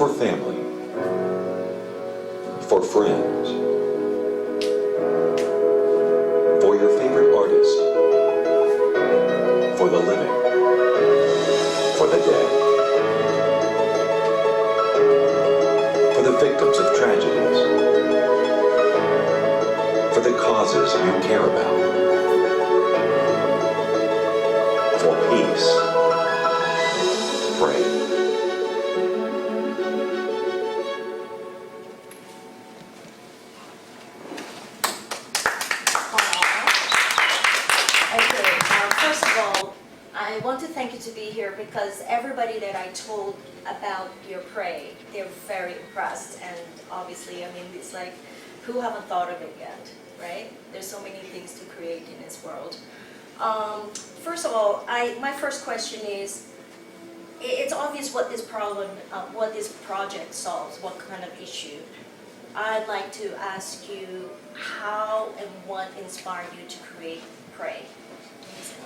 for family, for friends, for your favorite artist, for the living, for the dead, for the victims of tragedies, for the causes you care about, for peace, pray. First of all, I want to thank you to be here because everybody that I told about your pray, they're very impressed, and obviously, I mean, it's like, who haven't thought of it yet, right? There's so many things to create in this world. First of all, my first question is, it's obvious what this problem, what this project solves, what kind of issue. I'd like to ask you how and what inspired you to create Pray?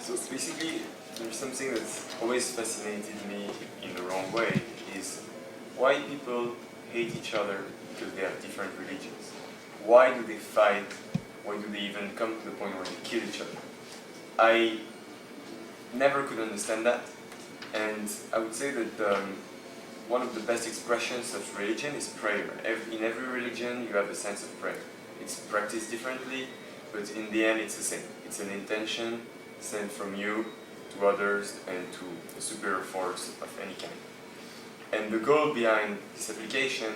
So basically, there's something that's always fascinated me in the wrong way, is why people hate each other because they have different religions. Why do they fight? Why do they even come to the point where they kill each other? I never could understand that, and I would say that one of the best expressions of religion is prayer. In every religion you have a sense of prayer. It's practiced differently, but in the end it's the same. It's an intention sent from you to others and to a superior force of any kind. And the goal behind this application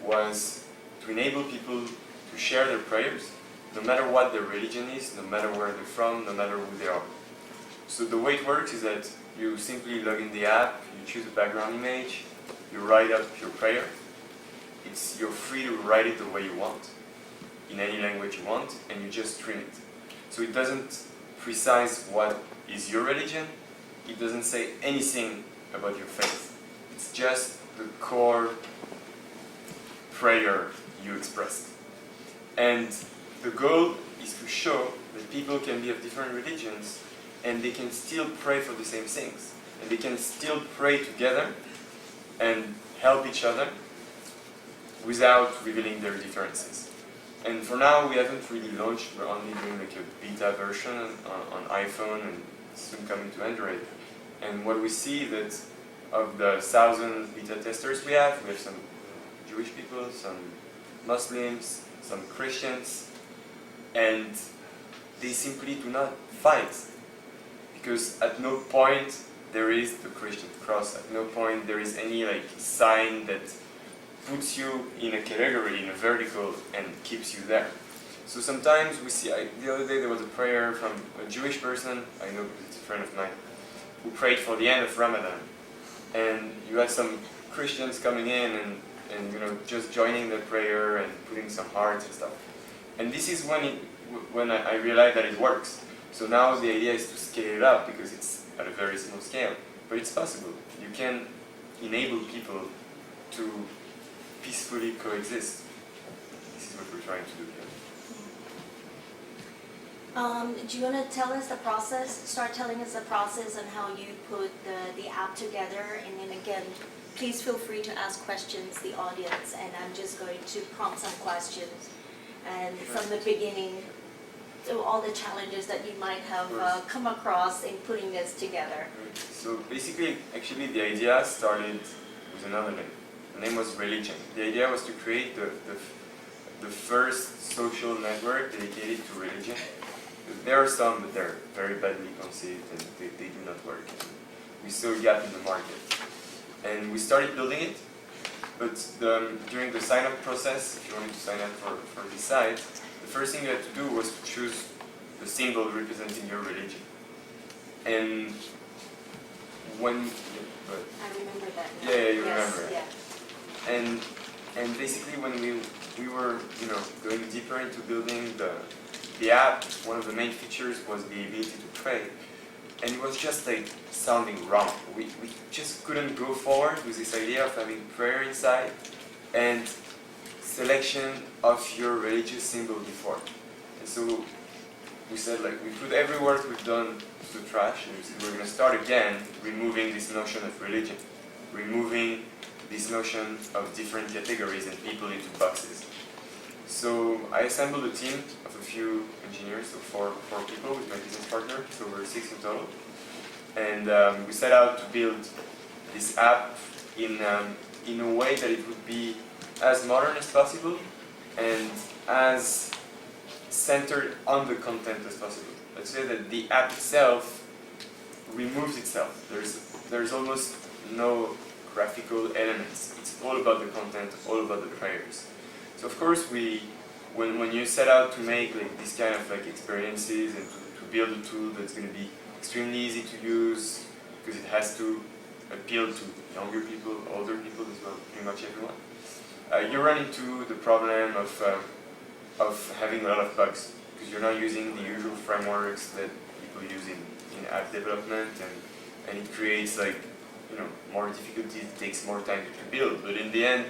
was to enable people to share their prayers, no matter what their religion is, no matter where they're from, no matter who they are. So the way it works is that you simply log in the app, you choose a background image, you write up your prayer. You're free to write it the way you want, in any language you want, and you just stream it. So it doesn't precise what is your religion, it doesn't say anything about your faith. It's just the core prayer you expressed. And the goal is to show that people can be of different religions and they can still pray for the same things. And they can still pray together and help each other without revealing their differences. And for now, we haven't really launched. We're only doing like a beta version on iPhone and soon coming to Android. And what we see that of the 1,000 beta testers we have some Jewish people, some Muslims, some Christians, and they simply do not fight. Because at no point there is the Christian cross, at no point there is any like sign that puts you in a category, in a vertical, and keeps you there. So sometimes we see, the other day there was a prayer from a Jewish person, I know because it's a friend of mine, who prayed for the end of Ramadan. And you had some Christians coming in and you know, just joining the prayer and putting some hearts and stuff. And this is when I realized that it works. So now the idea is to scale it up because it's at a very small scale. But it's possible. You can enable people to peacefully coexist. This is what we're trying to do here. Do you want to tell us the process? Start telling us the process and how you put the app together, and then again, please feel free to ask questions, the audience, and I'm just going to prompt some questions. And from the beginning, to all the challenges that you might have come across in putting this together. So basically, actually, the idea started with another name. The name was Religion. The idea was to create the first social network dedicated to religion. There are some, but they're very badly conceived and they do not work. We saw a gap in the market. And we started building it, but during the sign-up process, if you wanted to sign up for this site, the first thing you had to do was to choose the symbol representing your religion. And when... I remember that now. Yeah, you yes, remember. Yeah. And basically when we were going deeper into building the app, one of the main features was the ability to pray. And it was just like sounding wrong. We just couldn't go forward with this idea of having prayer inside and selection of your religious symbol before. And so we said, like, we put every work we've done to the trash, and we said we're going to start again removing this notion of religion, removing this notion of different categories and people into boxes. So I assembled a team of a few engineers, so four people with my business partner, so we're 6 in total. And we set out to build this app in a way that it would be as modern as possible and as centered on the content as possible. Let's say that the app itself removes itself. There's almost no graphical elements. It's all about the content, all about the prayers. So of course, when you set out to make like these kind of like experiences and to build a tool that's going to be extremely easy to use, because it has to appeal to younger people, older people as well, pretty much everyone. You run into the problem of having a lot of bugs, because you're not using the usual frameworks that people use in app development, and it creates like, you know, more difficulties, it takes more time to build, but in the end,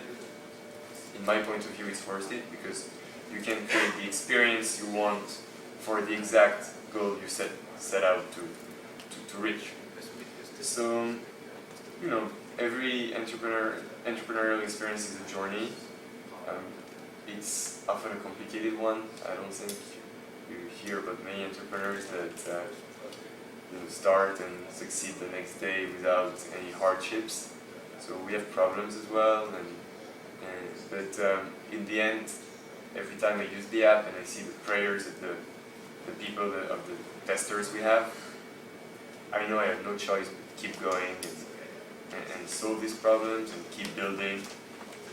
in my point of view, it's worth it, because you can create the experience you want for the exact goal you set out to reach. So, you know, every entrepreneurial experience is a journey. It's often a complicated one. I don't think you hear about many entrepreneurs that start and succeed the next day without any hardships. So we have problems as well, but in the end, every time I use the app and I see the prayers of the people, of the testers we have, I know I have no choice but keep going and solve these problems and keep building,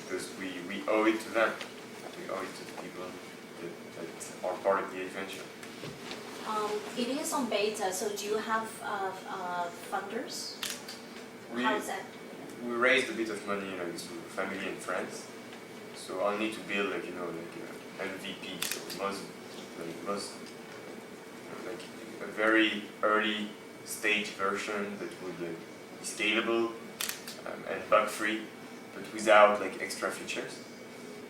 because we owe it to them. We owe it to the people that are part of the adventure. It is on beta, so do you have funders? How is that? We raised a bit of money, through family and friends. So I'll need to build an MVP, so a very early stage version that would be scalable and bug-free, but without extra features.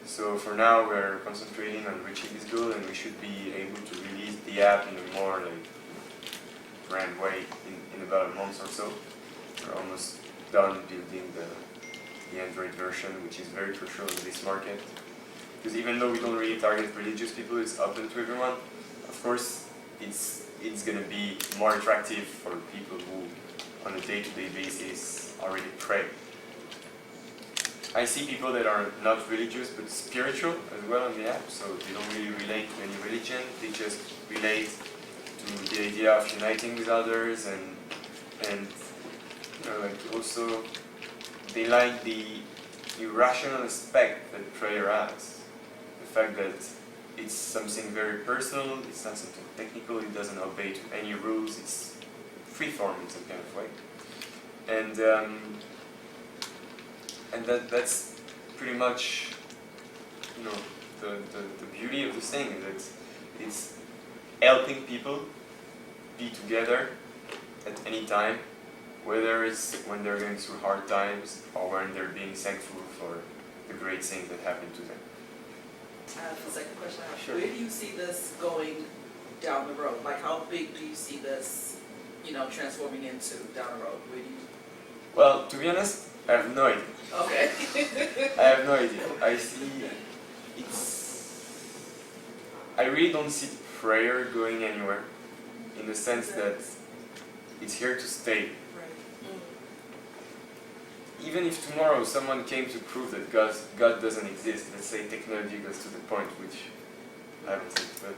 So for now, we're concentrating on reaching this goal, and we should be able to release the app in a more grand way in about a month or so. We're almost done building the Android version, which is very crucial in this market. Because even though we don't really target religious people, it's open to everyone. Of course, it's going to be more attractive for people who, on a day-to-day basis, already pray. I see people that are not religious but spiritual as well on the app, so they don't really relate to any religion. They just relate to the idea of uniting with others, and also they like the irrational aspect that prayer has. The fact that it's something very personal, it's not something technical, it doesn't obey to any rules, it's freeform in some kind of way. And that's pretty much the beauty of this thing, is that it's helping people be together at any time, whether it's when they're going through hard times or when they're being thankful for the great things that happen to them. I have a second question. Sure. Where do you see this going down the road? How big do you see this, transforming into down the road? Where do you? Well, to be honest, I have no idea. Okay. I have no idea. I really don't see prayer going anywhere, in the sense that it's here to stay. Even if tomorrow someone came to prove that God doesn't exist, let's say technology goes to the point, which I don't think, but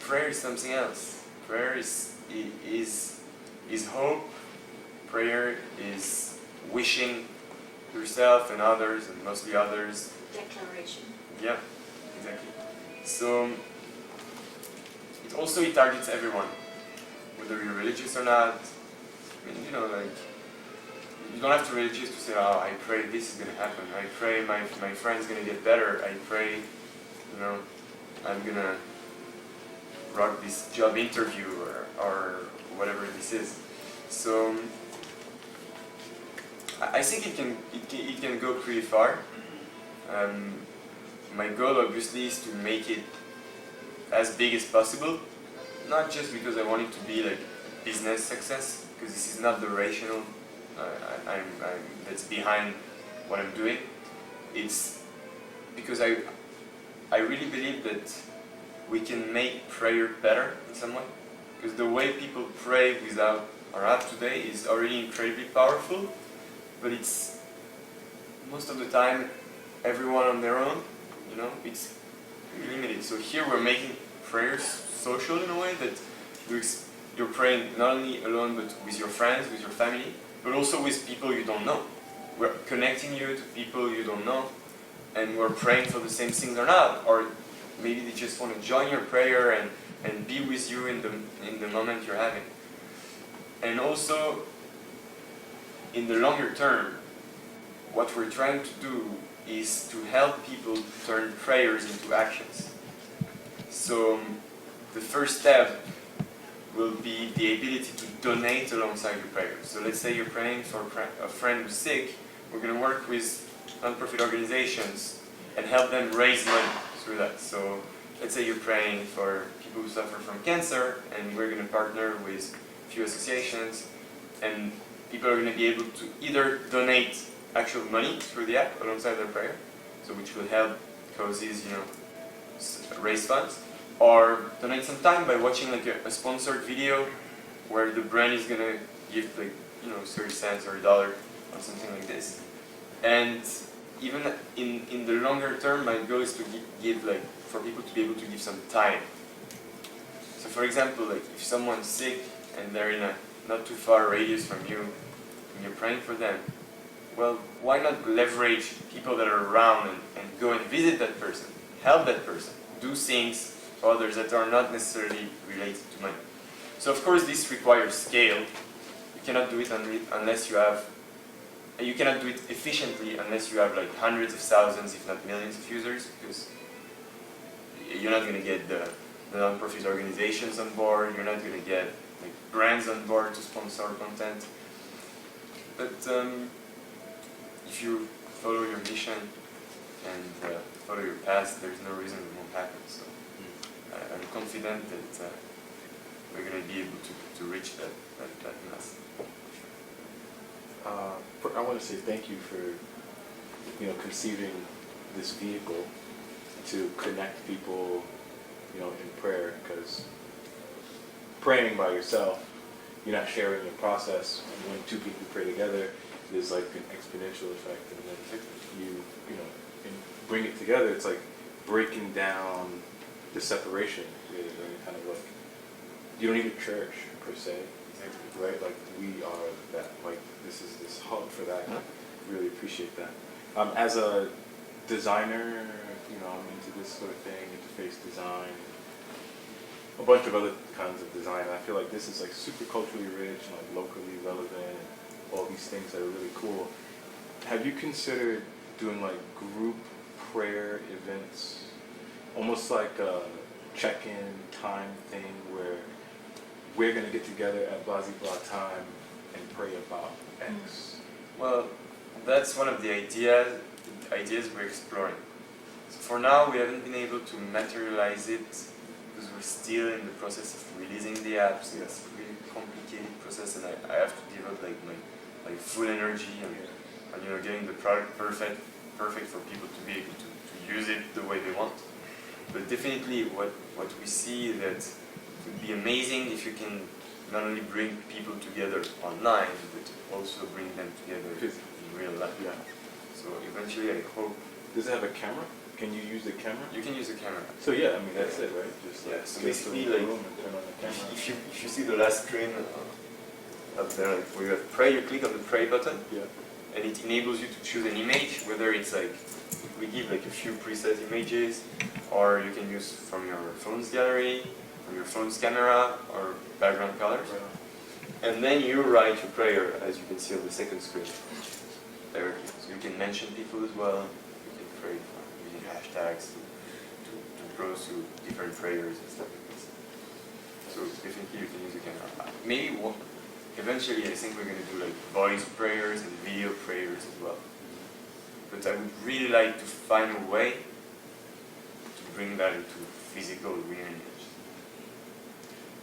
prayer is something else. Prayer is hope. Prayer is wishing yourself and others, and mostly others. Declaration. Yeah, exactly. So it targets everyone, whether you're religious or not. I mean, you don't have to be religious to say, oh, I pray this is going to happen. I pray my friend's going to get better. I pray, I'm going to rock this job interview or whatever this is. So I think it can go pretty far. My goal obviously is to make it as big as possible, not just because I want it to be like business success, because this is not the rational that's behind what I'm doing. It's because I really believe that we can make prayer better in some way. Because the way people pray without our app today is already incredibly powerful, but it's most of the time everyone on their own, you know, it's limited. So here we're making prayers social in a way that you're praying not only alone but with your friends, with your family, but also with people you don't know. We're connecting you to people you don't know, and we're praying for the same things or not, or maybe they just want to join your prayer and be with you in the moment you're having. And also, in the longer term, what we're trying to do is to help people turn prayers into actions. So the first step will be the ability to donate alongside your prayers. So let's say you're praying for a friend who's sick. We're going to work with non-profit organizations and help them raise money through that. So let's say you're praying for people who suffer from cancer, and we're going to partner with a few associations, and people are going to be able to either donate actual money through the app alongside their prayer, so which will help causes, you know, raise funds, or donate some time by watching like a sponsored video where the brand is going to give like, you know, 30 cents or $1 or something like this. And even in the longer term, my goal is to give like, for people to be able to give some time. So for example, like if someone's sick and they're in a not too far radius from you, and you're praying for them, well, why not leverage people that are around and go and visit that person, help that person, do things for others that are not necessarily related to money. So of course this requires scale. You cannot do it unless you have, you cannot do it efficiently unless you have like hundreds of thousands, if not millions of users, because you're not going to get the non-profit organizations on board, you're not going to get like brands on board to sponsor content. But if you follow your mission and follow your path, there's no reason it won't happen. So I'm confident that we're going to be able to reach that mass. I want to say thank you for, you know, conceiving this vehicle to connect people, you know, in prayer, because praying by yourself, you're not sharing your process. And when two people pray together, there's like an exponential effect, and then you know, and bring it together. It's like breaking down the separation, really, right? Kind of like you don't need a church per se, right? Like we are that. Like this is this hub for that. Really appreciate that. As a designer, you know, I'm into this sort of thing, interface design, a bunch of other kinds of design. I feel like this is like super culturally rich and like locally relevant. All these things that are really cool. Have you considered doing like group prayer events, almost like a check-in time thing where we're going to get together at blah blah time and pray about X? Well, that's one of the ideas we're exploring. So for now, we haven't been able to materialize it because we're still in the process of releasing the app. So it's a really complicated process, and I have to devote like my full energy on you know, getting the product perfect for people to be able to use it the way they want. But definitely what we see that it would be amazing if you can not only bring people together online, but also bring them together in real life. Yeah. So eventually I hope... Does it have a camera? Can you use the camera? You can use a camera. So yeah, I mean that's it, right? Just like So space basically, the like, room and turn on the camera. if you see the last screen up there, like where you have pray, you click on the pray button, Yeah. and it enables you to choose an image, whether it's like, we give like a few preset images, or you can use from your phone's gallery, from your phone's camera, or background colors. Right on. And then you write your prayer, as you can see on the second screen, directly. So you can mention people as well, you can pray for using hashtags to browse through different prayers and stuff like this. So definitely you can use the camera. Maybe eventually I think we're going to do like voice prayers and video prayers as well. But I would really like to find a way to bring that into physical reunions.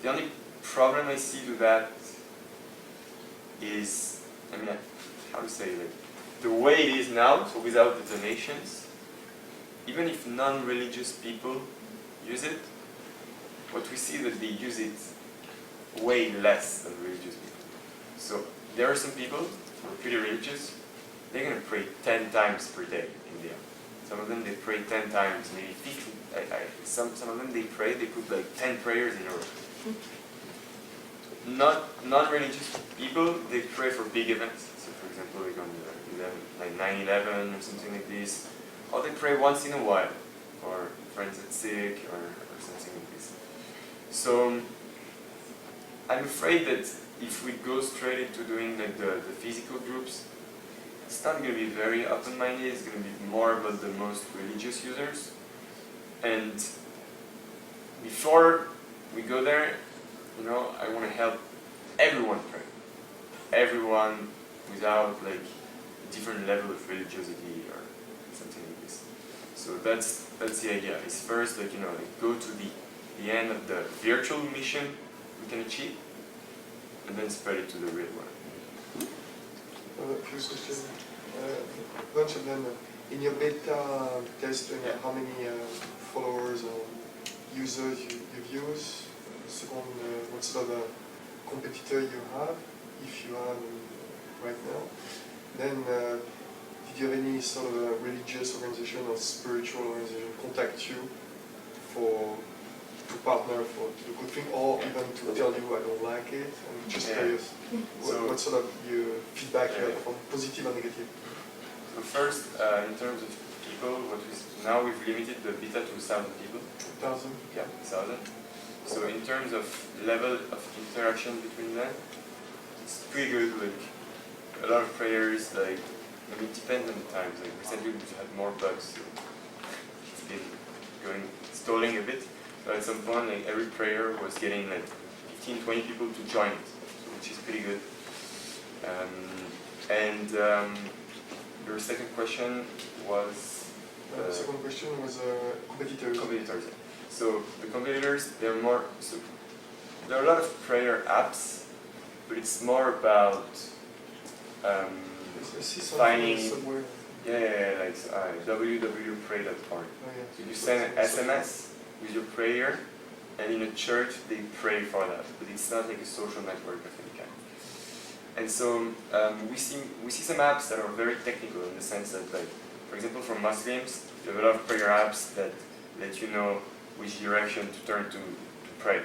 The only problem I see to that is I mean, how to say, like, the way it is now, so without the donations, even if non-religious people use it, what we see that they use it way less than religious people. So there are some people who are pretty religious, they're going to pray 10 times per day in the end. Some of them they pray 10 times, maybe 15. Some of them they pray, they put like 10 prayers in a row. Non-religious people, they pray for big events. So for example, like on like 9/11 or something like this. Or they pray once in a while for friends that's sick or something like this. So I'm afraid that if we go straight into doing like the physical groups, it's not going to be very open-minded. It's going to be more about the most religious users. And before we go there, I want to help everyone pray. Everyone without like a different level of religiosity or something like this. So that's the idea. Is first like go to the end of the virtual mission we can achieve, and then spread it to the real one. Few questions. Bunch of them. In your beta testing, how many followers or users you've used? Second, what sort of a competitor you have, if you have right now? Then, did you have any sort of a religious organization or spiritual organization contact you to partner for the good thing, or even to tell you I don't like it? I'm just curious. What sort of your feedback you have from positive and negative? So first, in terms of people, now we've limited the beta to 1,000 people. 1,000? Yeah, 1,000. So in terms of level of interaction between them, it's pretty good. Like a lot of prayers, like it depends on the times. Like recently we had more bugs, so it's been stalling a bit. So at some point, like every prayer was getting like 15, 20 people to join it, so which is pretty good. Your second question was. The second question was competitors. Competitors. So the competitors, there are a lot of prayer apps, but it's more about finding. Somewhere. Like www.pray.org. Oh, yeah. So you send an SMS with your prayer, and in a church they pray for that, but it's not like a social network of any kind. And so we see some apps that are very technical in the sense that, like, for example, for Muslims, there are a lot of prayer apps that let you know which direction to turn to pray.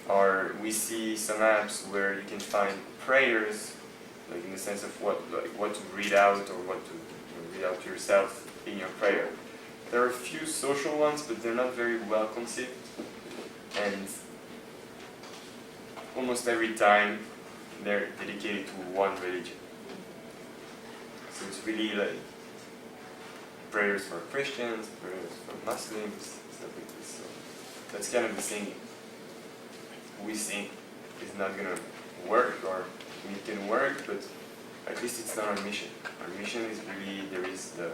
Or we see some apps where you can find prayers, like in the sense of what to read out or what to read out to yourself in your prayer. There are a few social ones, but they're not very well conceived. And almost every time they're dedicated to one religion. So it's really like prayers for Christians, prayers for Muslims, stuff like this. So that's kind of the thing we think is not going to work, or it can work, but at least it's not our mission. Our mission is really, there is the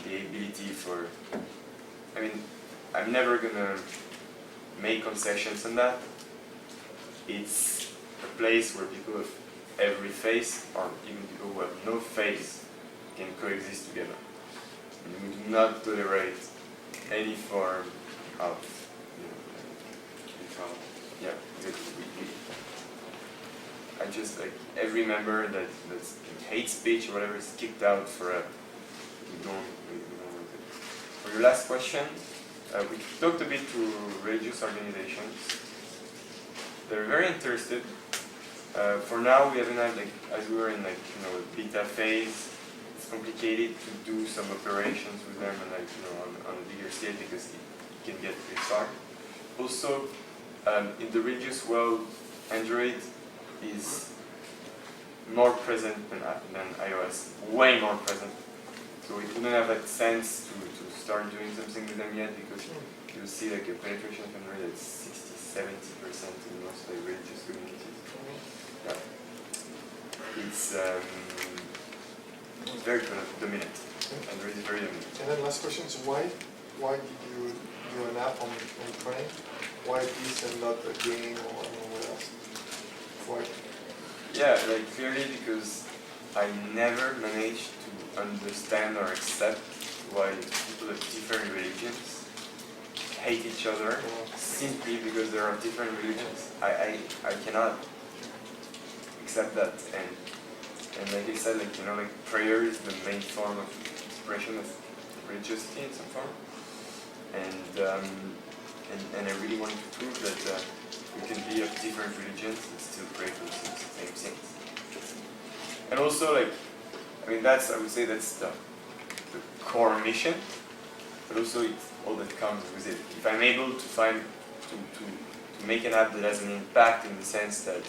ability for, I'm never going to make concessions on that. It's a place where people of every faith, or even people who have no faith, can coexist together. And we do not tolerate any form of, I just, like, every member that hates speech or whatever is kicked out forever. We don't want it. For your last question, we talked a bit to religious organizations. They're very interested. For now, we haven't had, as we were in beta phase, it's complicated to do some operations with them and on a bigger scale because it can get pretty far. Also, in the religious world, Android is more present than iOS, way more present. So we wouldn't have that sense to start doing something with them yet, because you'll see a penetration of Android at 60-70% in most religious communities. Yeah. It's very dominant. Android is very dominant. And then last question is why did you do an app on praying? Why this and not a game or anywhere else? Why? Yeah, clearly because I never managed to understand or accept why people of different religions hate each other simply because there are different religions. I cannot accept that, and like I said, like, you know, like prayer is the main form of expression of religiosity in some form, and I really wanted to prove that we can be of different religions and still pray for the same things. And also, like, I mean, I would say that's the core mission, but also it's all that comes with it. If I'm able to find, to make an app that has an impact in the sense that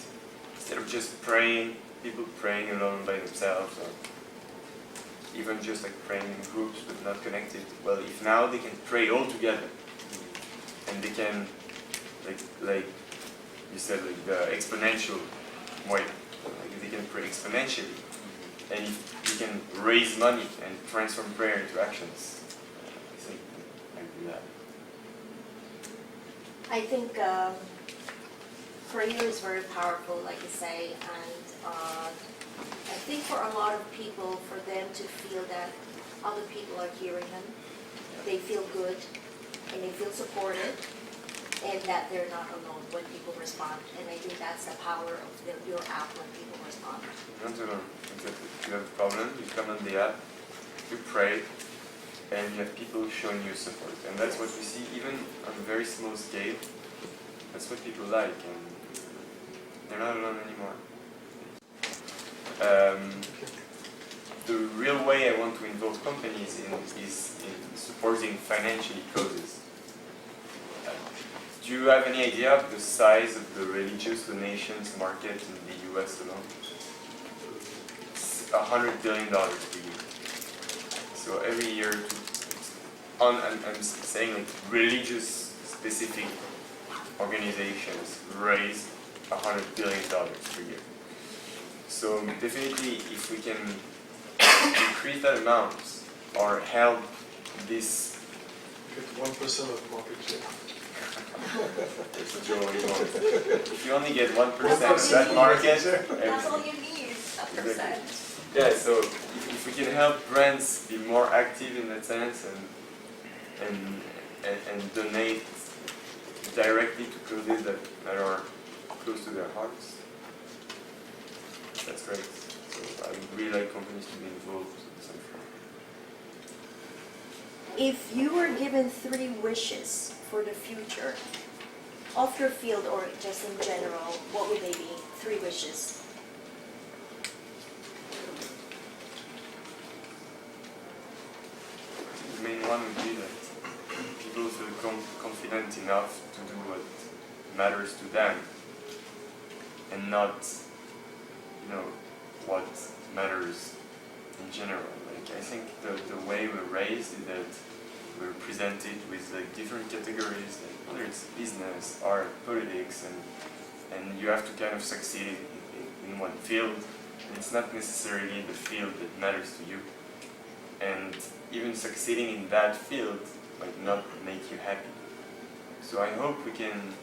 instead of just praying, people praying alone by themselves, or even just like praying in groups but not connected, well, if now they can pray all together, and they can, like you said, like the exponential way, like if they can pray exponentially, and if you can raise money and transform prayer into actions, I think I do that. I think prayer is very powerful, like you say, and I think for a lot of people, for them to feel that other people are hearing them, they feel good, and they feel supported, and that they're not alone when people respond. And I think that's the power of your app when people respond. You're not alone. Exactly. If you have a problem, you come on the app, you pray, and you have people showing you support. And that's what we see even on a very small scale. That's what people like, and they're not alone anymore. The real way I want to involve companies is in supporting financially causes. Do you have any idea of the size of the religious donations market in the US alone? It's $100 billion per year. So every year, I'm saying like religious specific organizations raise $100 billion per year. So definitely, if we can increase that amount or help this. Get 1% of market share. That's what you only want. If you only get 1% of that market, That's all you need, a percent. Yeah, so if we can help brands be more active in that sense and donate directly to causes that are close to their hearts, that's great. So I would really like companies to be involved in some form. If you were given 3 wishes for the future, off your field or just in general, what would they be? 3 wishes. The main one would be that people feel confident enough to do what matters to them and not, what matters in general. Like, I think the way we're raised is that we're presented with like different categories, like whether it's business, art, politics, and you have to kind of succeed in one field. And it's not necessarily the field that matters to you. And even succeeding in that field might not make you happy. So I hope we can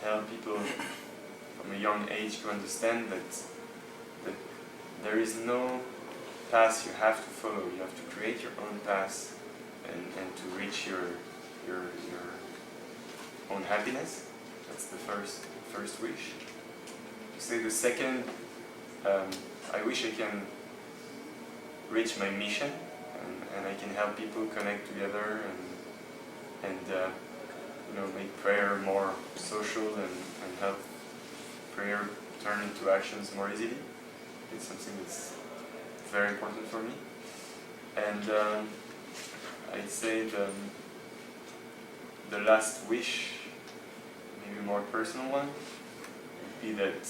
help people from a young age to understand that there is no path you have to follow. You have to create your own path and to reach your own happiness. That's the first wish. Say the second, I wish I can reach my mission and I can help people connect together and make prayer more social and help prayer turn into actions more easily. It's something that's very important for me. And I'd say the last wish, maybe more personal one, would be that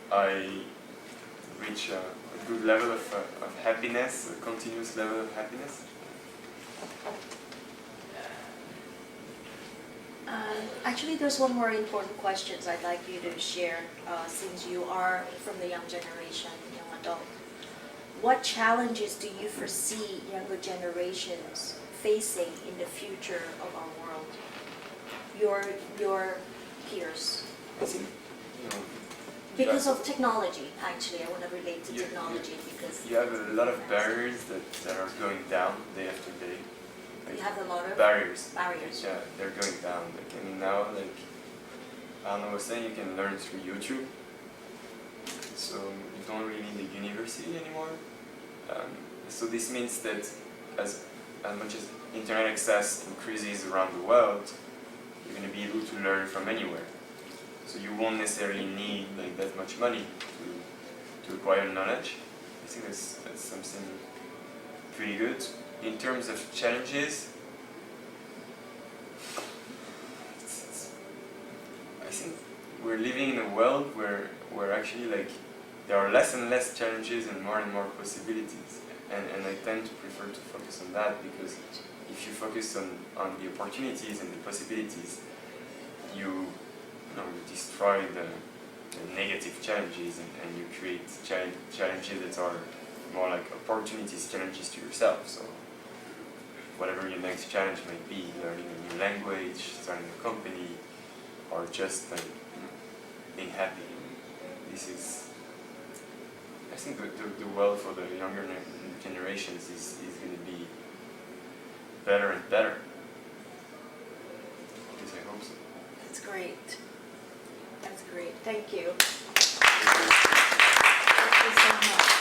I reach a good level of happiness, a continuous level of happiness. Actually, there's one more important question I'd like you to share, since you are from the young generation, young adult. What challenges do you foresee younger generations facing in the future of our world? Your peers. I think Because of technology, actually, I want to relate to Yeah, technology because You have a lot of barriers that are going down day after day. you have a lot of Barriers. barriers. Yeah, they're going down. Like, I mean, now, like, I don't know, I was saying you can learn through YouTube. So you don't really need a university anymore. So this means that as much as internet access increases around the world, you're going to be able to learn from anywhere. So you won't necessarily need like that much money to acquire knowledge. I think that's something pretty good. In terms of challenges, I think we're living in a world where actually like there are less and less challenges and more possibilities. And I tend to prefer to focus on that because if you focus on the opportunities and the possibilities, you destroy the negative challenges and you create challenges that are more like opportunities, challenges to yourself. So whatever your next challenge might be, learning a new language, starting a company, or just like being happy. This is, I think the world for the younger generations is going to be better and better. At least I hope so. That's great. That's great. Thank you. Thank you. Thank you so much.